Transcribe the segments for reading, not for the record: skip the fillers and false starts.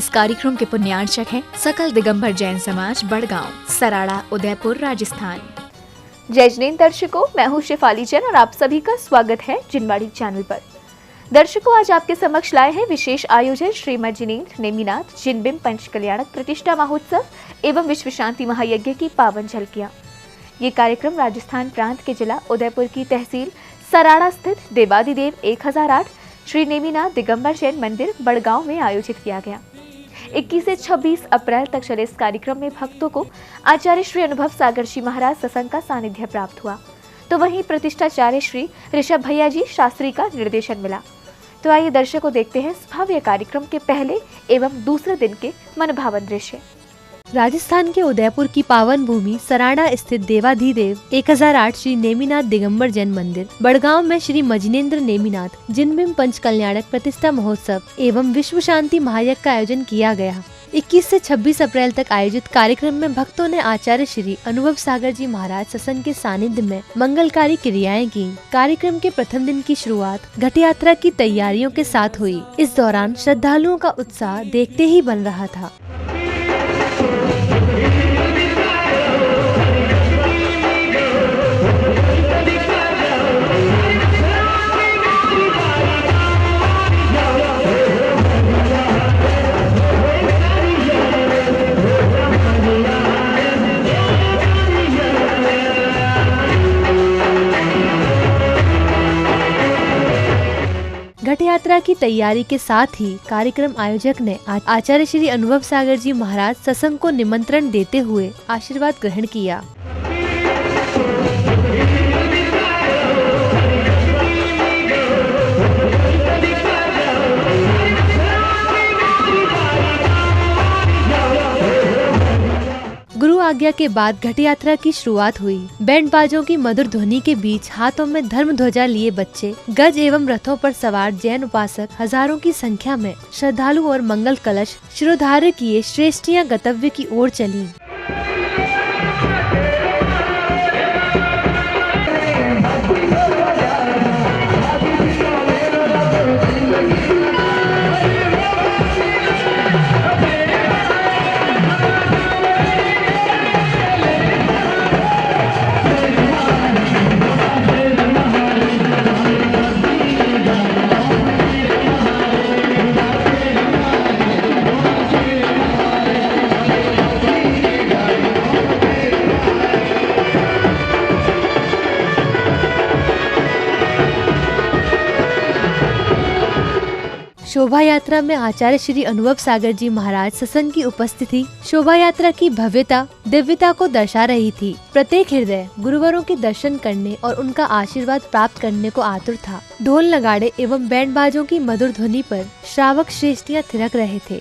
इस कार्यक्रम के पुण्यार्चक हैं सकल दिगंबर जैन समाज बड़गांव, सराड़ा, उदयपुर, राजस्थान। जय जिनेंद्र दर्शकों, मैं हूँ शेफाली जैन और आप सभी का स्वागत है जिनवाड़ी चैनल पर। दर्शकों, आज आपके समक्ष लाए हैं विशेष आयोजन श्रीमद जिनेंद्र नेमिनाथ जिनबिंब पंच कल्याणक प्रतिष्ठा महोत्सव एवं विश्व शांति महायज्ञ की पावन झलकियां। ये कार्यक्रम राजस्थान प्रांत के जिला उदयपुर की तहसील सराड़ा स्थित देवादिदेव 1008 श्री नेमिनाथ दिगंबर जैन मंदिर बड़गांव में आयोजित किया गया। 21 से 26 अप्रैल तक चले इस कार्यक्रम में भक्तों को आचार्य श्री अनुभव सागर जी महाराज सत्संग का सानिध्य प्राप्त हुआ, तो वहीं प्रतिष्ठाचार्य श्री ऋषभ भैया जी शास्त्री का निर्देशन मिला। तो आइए दर्शकों देखते हैं इस भव्य कार्यक्रम के पहले एवं दूसरे दिन के मनभावन दृश्य। राजस्थान के उदयपुर की पावन भूमि सराड़ा स्थित देवाधिदेव 1008 श्री नेमिनाथ दिगंबर जैन मंदिर बड़गांव में श्री मजिनेंद्र नेमिनाथ जिनबिंब पंच कल्याणक प्रतिष्ठा महोत्सव एवं विश्व शांति महायज्ञ का आयोजन किया गया। 21 से 26 अप्रैल तक आयोजित कार्यक्रम में भक्तों ने आचार्य श्री अनुभव सागर जी महाराज सत्संग के सानिध्य में मंगलकारी क्रियाएं की। कार्यक्रम के प्रथम दिन की शुरुआत घट यात्रा की तैयारियों के साथ हुई। इस दौरान श्रद्धालुओं का उत्साह देखते ही बन रहा था। घट यात्रा की तैयारी के साथ ही कार्यक्रम आयोजक ने आचार्य श्री अनुभव सागर जी महाराज सत्संग को निमंत्रण देते हुए आशीर्वाद ग्रहण किया। गुरु आज्ञा के बाद घट यात्रा की शुरुआत हुई। बैंड बाजों की मधुर ध्वनि के बीच हाथों में धर्म ध्वजा लिए बच्चे, गज एवं रथों पर सवार जैन उपासक हजारों की संख्या में श्रद्धालु और मंगल कलश शिरोधार्य किए श्रेष्ठियां गंतव्य की ओर चली। शोभा यात्रा में आचार्य श्री अनुभव सागर जी महाराज सत्संग की उपस्थिति शोभा यात्रा की भव्यता दिव्यता को दर्शा रही थी। प्रत्येक हृदय गुरुवरों के दर्शन करने और उनका आशीर्वाद प्राप्त करने को आतुर था। ढोल नगाड़े एवं बैंड बाजों की मधुर ध्वनि पर श्रावक श्रेष्ठियां थिरक रहे थे।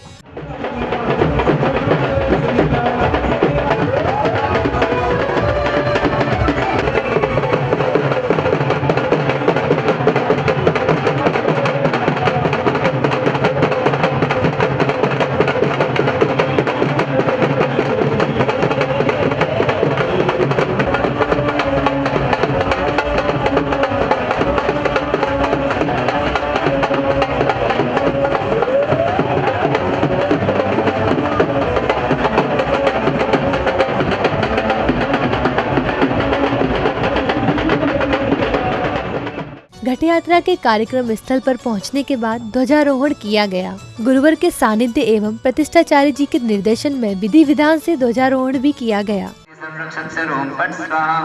घट यात्रा के कार्यक्रम स्थल पर पहुंचने के बाद ध्वजारोहण किया गया। गुरुवर के सानिध्य एवं प्रतिष्ठाचार्य जी के निर्देशन में विधि विधान से ध्वजारोहण भी किया गया। संरक्षक से रोम पट स्वाहा,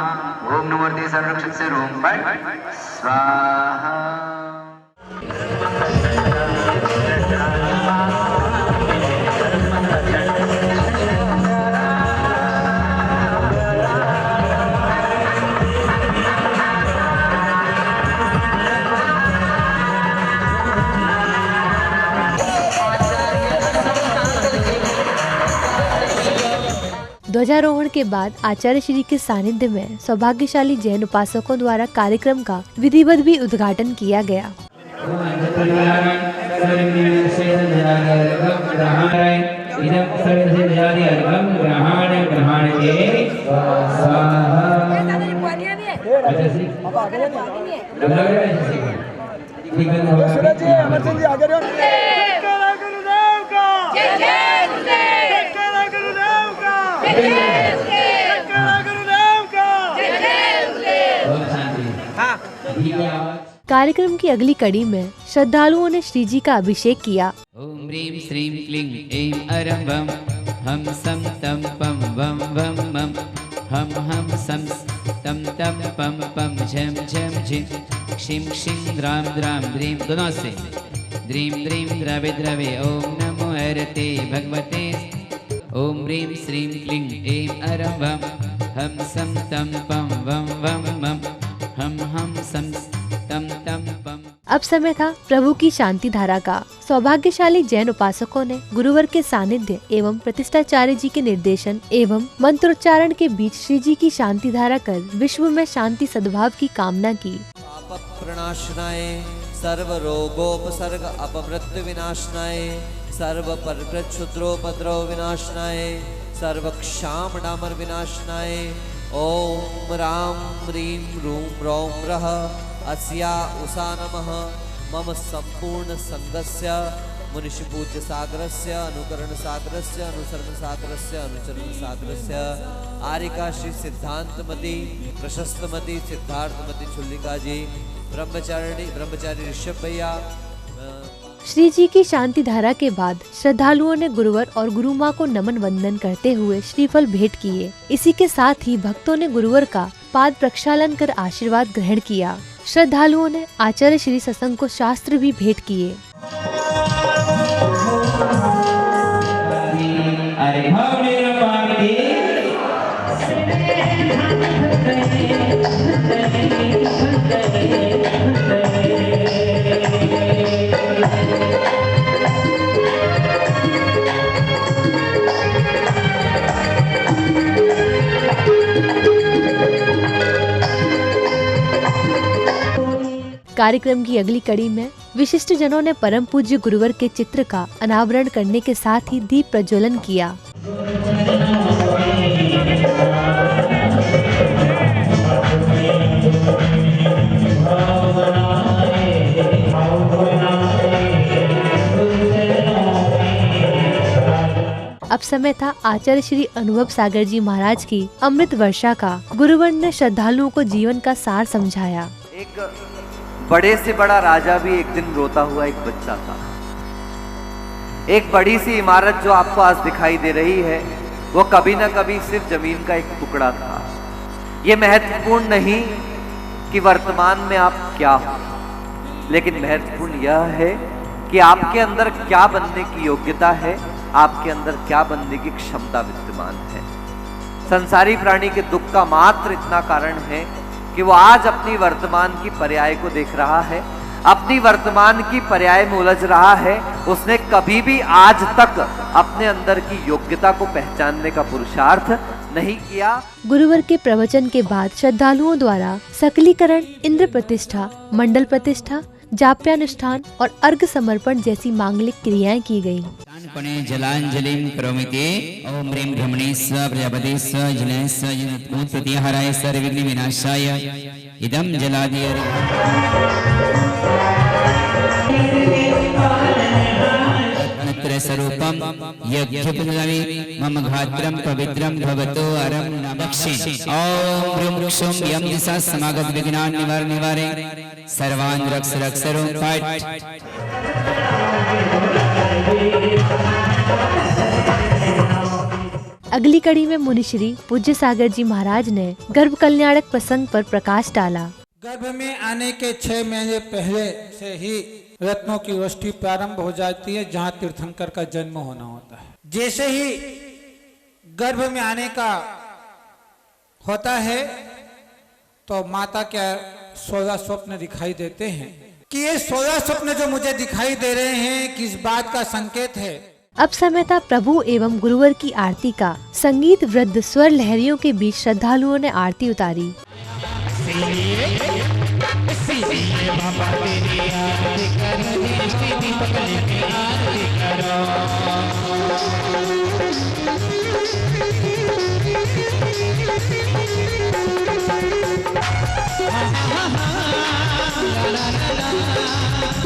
ओम नमोर्ते संरक्षक से रोम पट स्वाहा। ध्वजारोहण के बाद आचार्य श्री के सानिध्य में सौभाग्यशाली जैन उपासकों द्वारा कार्यक्रम का विधिवत भी उद्घाटन किया गया। सूरज जी, अमर सिंह जी आगे रहो। जयकारा गुरुदेव का, जयकारा गुरुदेव का। हाँ, कार्यक्रम की अगली कड़ी में श्रद्धालुओं ने श्री जी का अभिषेक किया। ओम ह्रीं श्रीं क्लीं ऐं अरं वं हम सम तम पम वम वम मम हम सम तम तम पम पम झम झम झिम क्षिं क्षिं द्राम द्राम द्रीं दोनों से द्रीं द्रीं द्रवे द्रवे ओम नमो हरते भगवते। ओम ह्रीं श्रीं क्लीं ऐं अरं वं हम सम तम पम वम वम मम हम सम तम तम पम। अब समय था प्रभु की शांति धारा का। सौभाग्यशाली जैन उपासकों ने गुरुवर के सानिध्य एवं प्रतिष्ठाचार्य जी के निर्देशन एवं मंत्रोच्चारण के बीच श्री जी की शांति धारा कर विश्व में शांति सद्भाव की कामना की। पाप प्रणाशनाय सर्व रोगोपसर्ग अपमृत्यु विनाशनाय सर्व परकृत क्षुद्रोपद्रव विनाशनाय सर्व क्षाम डामर विनाशनाय ओम राम ह्रीं रूं रौं रः अस्या उषा नमः मम संपूर्ण संगस्य मुनिषि पूज्य सागरस्य अनुकरण सागरस्य अनुसरण सागरस्य अनुचरण सागरस्य आरिका श्री सिद्धांतमती प्रशस्तमती सिद्धार्थमती चुल्लिका जी ब्रह्मचारी ऋषभ भैया। श्री जी की शांति धारा के बाद श्रद्धालुओं ने गुरुवर और गुरु माँ को नमन वंदन करते हुए श्रीफल भेंट किए। इसी के साथ ही भक्तों ने गुरुवर का पाद प्रक्षालन कर आशीर्वाद ग्रहण किया। श्रद्धालुओं ने आचार्य श्री सत्संग को शास्त्र भी भेंट किए। कार्यक्रम की अगली कड़ी में विशिष्ट जनों ने परम पूज्य गुरुवर के चित्र का अनावरण करने के साथ ही दीप प्रज्वलन किया। अब समय था आचार्य श्री अनुभव सागर जी महाराज की अमृत वर्षा का। गुरुवर ने श्रद्धालुओं को जीवन का सार समझाया। एक बड़े से बड़ा राजा भी एक दिन रोता हुआ एक बच्चा था। एक बड़ी सी इमारत जो आपको आज दिखाई दे रही है वो कभी ना कभी सिर्फ जमीन का एक टुकड़ा था। ये महत्वपूर्ण नहीं कि वर्तमान में आप क्या हो, लेकिन महत्वपूर्ण यह है कि आपके अंदर क्या बनने की योग्यता है, आपके अंदर क्या बनने की क्षमता विद्यमान है। संसारी प्राणी के दुख का मात्र इतना कारण है कि वो आज अपनी वर्तमान की पर्याय को देख रहा है, अपनी वर्तमान की पर्याय में उलझ रहा है। उसने कभी भी आज तक अपने अंदर की योग्यता को पहचानने का पुरुषार्थ नहीं किया। गुरुवर के प्रवचन के बाद श्रद्धालुओं द्वारा सकलीकरण, इंद्र प्रतिष्ठा, मंडल प्रतिष्ठा, जाप्यानुष्ठान और अर्घ समर्पण जैसी मांगलिक क्रियाएं की गयी। जलांजलिं करोमीति ओम ह्रीं ब्रह्मणे स्व प्रजापते स्व जने स्व जनोत्पन्न प्रत्यहराय सर्वविघ्न विनाशाय इदं जलादि स्वरूपम यज्ञपुनरवि मम घात्रम पवित्रम भवतो अरम नमक्षि ओम ब्रह्म क्षुम यम दिशा समागत विघ्नान् निवारे सर्वान् रक्ष रक्षरो पाठ। अगली कड़ी में मुनिश्री पूज्य सागर जी महाराज ने गर्भ कल्याणक प्रसंग पर प्रकाश डाला। गर्भ में आने के 6 महीने पहले से ही रत्नों की वृष्टि प्रारंभ हो जाती है, जहाँ तीर्थंकर का जन्म होना होता है। जैसे ही गर्भ में आने का होता है तो माता क्या 16 स्वप्न दिखाई देते हैं कि ये 16 स्वप्न जो मुझे दिखाई दे रहे हैं किस बात का संकेत है। अब समय था प्रभु एवं गुरुवर की आरती का। संगीत वृद्ध स्वर लहरियों के बीच श्रद्धालुओं ने आरती उतारी।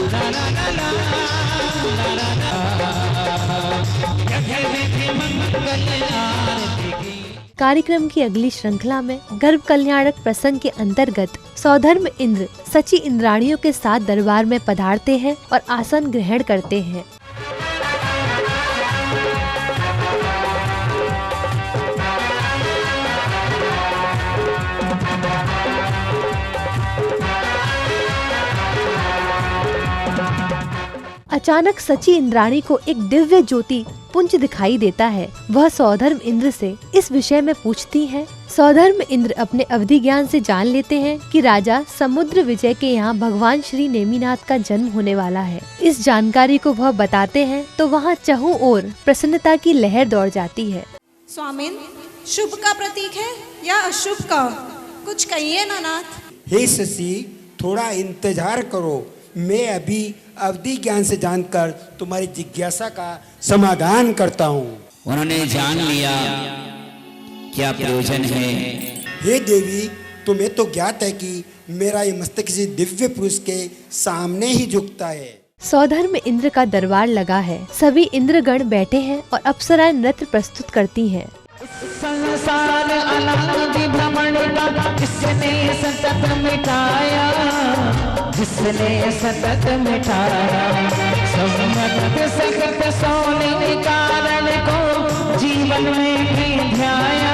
la la la la la la la la कार्यक्रम की अगली श्रृंखला में गर्भ कल्याणक प्रसंग के अंतर्गत सौधर्म इंद्र सची इंद्राणियों के साथ दरबार में पधारते हैं और आसन ग्रहण करते हैं। अचानक सची इंद्राणी को एक दिव्य ज्योति पुंज दिखाई देता है। वह सौधर्म इंद्र से इस विषय में पूछती है। सौधर्म इंद्र अपने अवधि ज्ञान से जान लेते हैं कि राजा समुद्र विजय के यहाँ भगवान श्री नेमिनाथ का जन्म होने वाला है। इस जानकारी को वह बताते हैं तो वहाँ चहुं ओर प्रसन्नता की लहर दौड़ जाती है। स्वामिन, शुभ का प्रतीक है या अशुभ का? कुछ कहिए ना नाथ। हे शशि, थोड़ा इंतजार करो, मैं अभी अवधि ज्ञान से जानकर तुम्हारी जिज्ञासा का समाधान करता हूँ। उन्होंने जान लिया, क्या प्रयोजन है? हे देवी, तुम्हें तो ज्ञात है कि मेरा ये मस्तक किसी दिव्य पुरुष के सामने ही झुकता है। सौधर्म इंद्र का दरबार लगा है। सभी इंद्रगण बैठे हैं और अप्सराएं नृत्य प्रस्तुत करती हैं। संसार अनादि भ्रमण का जिसने सतत मिटाया, जिसने सतत मिटाया, सम्मत सखत सोने के कारण को जीवन में भी ध्याया,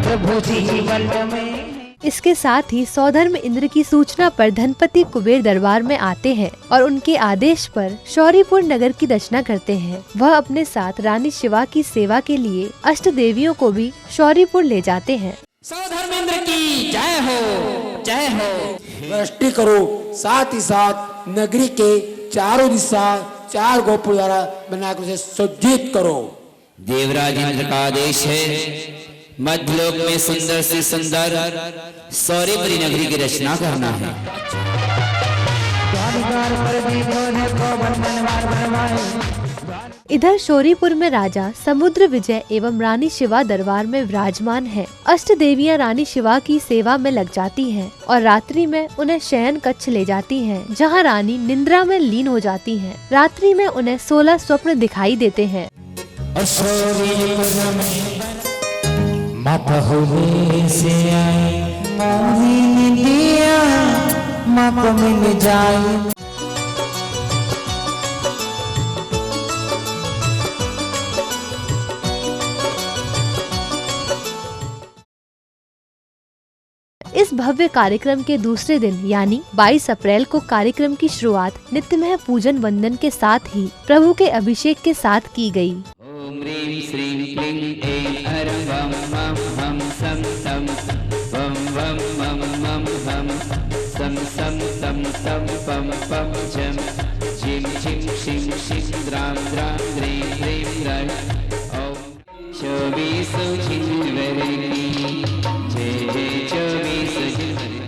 प्रभु जीवन में। इसके साथ ही सौधर्म इंद्र की सूचना पर धनपति कुबेर दरबार में आते हैं और उनके आदेश पर शौरीपुर नगर की रचना करते हैं। वह अपने साथ रानी शिवा की सेवा के लिए अष्ट देवियों को भी शौरीपुर ले जाते हैं। सौधर्म इंद्र की जय हो, जय हो। वृष्टि करो, साथ ही साथ नगरी के चारों दिशा 4 गोपुर द्वारा बनाकर उसे सुज्जित करो। देवराज इंद्र का आदेश है, मध्यलोक में सुंदर से सुंदर सौरीपुरी नगरी की रचना करना है। इधर शौरीपुर में राजा समुद्र विजय एवं रानी शिवा दरबार में विराजमान है। अष्ट देवियां रानी शिवा की सेवा में लग जाती हैं और रात्रि में उन्हें शयन कक्ष ले जाती हैं, जहां रानी निंद्रा में लीन हो जाती हैं। रात्रि में उन्हें 16 स्वप्न दिखाई देते हैं। माता होने से आई मोहिनी दिया, माँ को मिल जाए। इस भव्य कार्यक्रम के दूसरे दिन यानी 22 अप्रैल को कार्यक्रम की शुरुआत नित्यमय पूजन वंदन के साथ ही प्रभु के अभिषेक के साथ की गई। ओम ह्रीं श्रीं क्लीं ऐं ऐं वं वं हम सं तं वं वं मं मं हम सं सं तं तं पं पं झं झिं झिं शिं शिं द्रां द्रां द्रीं द्रीं द्रं ॐ चौबीसो झिंवरनी जय जय चौबीसो झिंवरनी।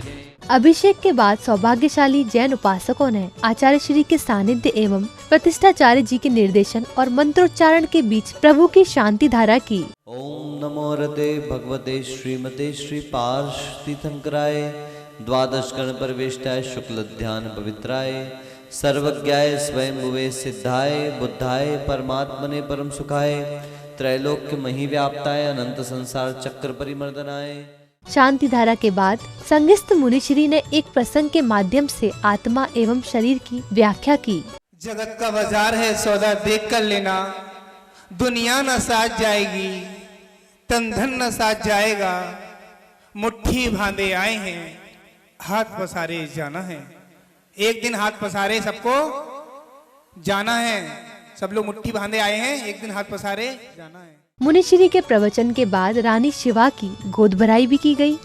अभिषेक के बाद सौभाग्यशाली जैन उपासकों ने आचार्य श्री के सानिध्य एवं प्रतिष्ठाचार्य जी के निर्देशन और मंत्रोच्चारण के बीच प्रभु की शांति धारा की। ओम नमो रते भगवते श्रीमते श्री पार्श तीर्थंकराय द्वादश गण परवेष्टाय शुक्ल ध्यान पवित्राय सर्वज्ञाय स्वयंभुवे सिद्धाय बुद्धाय परमात्मने परम सुखाय त्रैलोक्य महिव्याप्ताय अनंत संसार चक्र परिमर्दनाय। शांति धारा के बाद संगिस्त मुनिश्री ने एक प्रसंग के माध्यम से आत्मा एवं शरीर की व्याख्या की। जगत का बाजार है, सौदा देख कर लेना। दुनिया न साथ जाएगी, तन धन न साथ जाएगा। मुट्ठी बांधे आए हैं, हाथ पसारे जाना है। एक दिन हाथ पसारे सबको जाना है। सब लोग मुट्ठी बांधे आए हैं, एक दिन हाथ पसारे जाना है। मुनिश्री के प्रवचन के बाद रानी शिवा की गोद भराई भी की गई।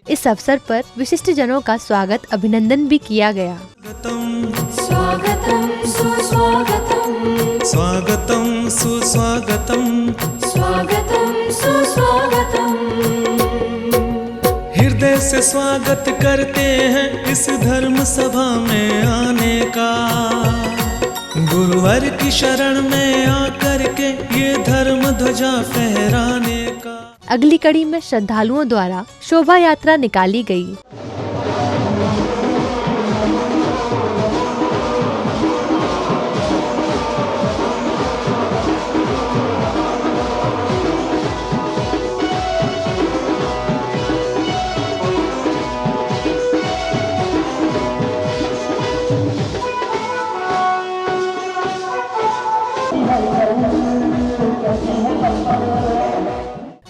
इस अवसर पर विशिष्ट जनों का स्वागत अभिनंदन भी किया गया। स्वागतम सुस्वागतम, स्वागतम सुस्वागतम, स्वागतम सुस्वागतम। हृदय से स्वागत करते हैं इस धर्म सभा में आने का। गुरुवर की शरण में आकर के ये धर्म ध्वजा फहराने का। अगली कड़ी में श्रद्धालुओं द्वारा शोभा यात्रा निकाली गई।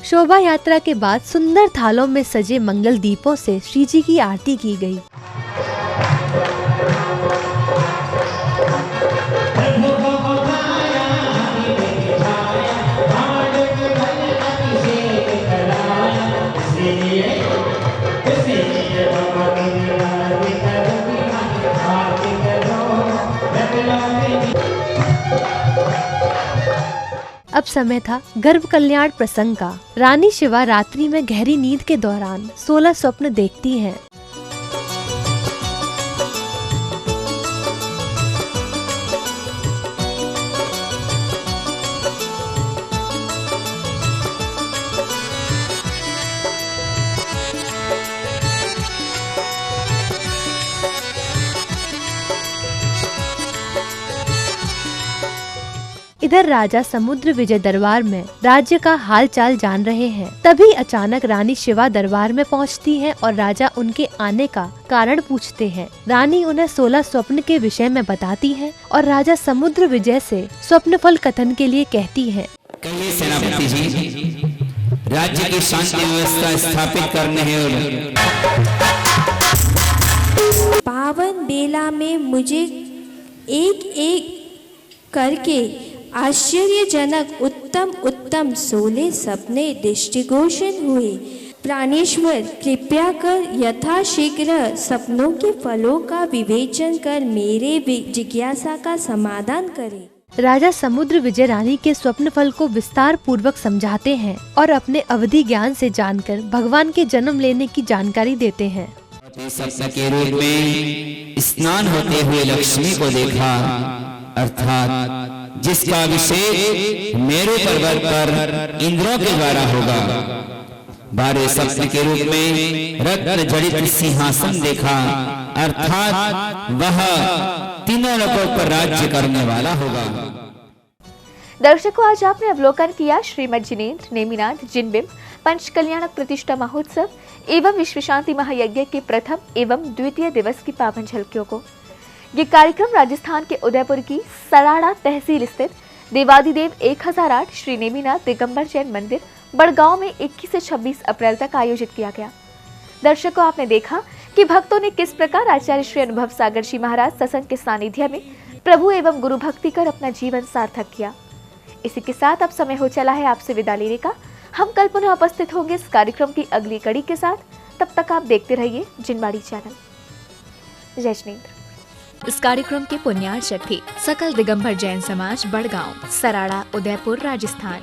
शोभा यात्रा के बाद सुंदर थालों में सजे मंगल दीपों से श्री जी की आरती की गई। अब समय था गर्भ कल्याण प्रसंग का। रानी शिवा रात्रि में गहरी नींद के दौरान 16 स्वप्न देखती हैं। इधर राजा समुद्र विजय दरबार में राज्य का हाल चाल जान रहे हैं। तभी अचानक रानी शिवा दरबार में पहुंचती हैं और राजा उनके आने का कारण पूछते हैं। रानी उन्हें 16 स्वप्न के विषय में बताती हैं और राजा समुद्र विजय से स्वप्न फल कथन के लिए कहती हैं। कहिए सेनापति जी, राज्य की शांति व्यवस्था स्थापित करने हेतु पावन बेला में मुझे एक एक करके आश्चर्यजनक उत्तम 16 सपने दृष्टिगोचर हुए। प्राणेश्वर कृपया कर यथाशीघ्र सपनों के फलों का विवेचन कर मेरे जिज्ञासा का समाधान करें। राजा समुद्र विजय रानी के स्वप्न फल को विस्तार पूर्वक समझाते हैं और अपने अवधि ज्ञान से जानकर भगवान के जन्म लेने की जानकारी देते हैं। सप्त के रूप में स्नान होते हुए लक्ष्मी को देखा, अर्थात जिसका अभिषेक मेरु पर्वत पर इंद्रों के द्वारा होगा। 12 सप्त के रूप में रत्न जड़ित सिंहासन देखा, अर्थात वह तीनों लोकों पर राज्य करने वाला होगा। दर्शकों, आज आपने अवलोकन किया श्रीमद जिनेंद्र नेमिनाथ जिनबिंब पंच कल्याणक प्रतिष्ठा महोत्सव एवं विश्व शांति महायज्ञ के प्रथम एवं द्वितीय दिवस की पावन झलकियों को। ये कार्यक्रम राजस्थान के उदयपुर की सराड़ा तहसील स्थित देवाधिदेव 1008 श्री नेमिनाथ दिगंबर जैन मंदिर बड़गांव में 21 से 26 अप्रैल तक आयोजित किया गया। दर्शकों, आपने देखा कि भक्तों ने किस प्रकार आचार्य श्री अनुभव सागर जी महाराज सत्संग के सानिध्य में प्रभु एवं गुरु भक्ति कर अपना जीवन सार्थक किया। इसी के साथ अब समय हो चला है आपसे विदा लेने का। हम कल पुनः उपस्थित होंगे इस कार्यक्रम की अगली कड़ी के साथ। तब तक आप देखते रहिए जिनवाड़ी चैनल। जय जिनेंद्र। इस कार्यक्रम के पुण्यार्चक थे सकल दिगंबर जैन समाज बड़गांव, सराड़ा, उदयपुर, राजस्थान।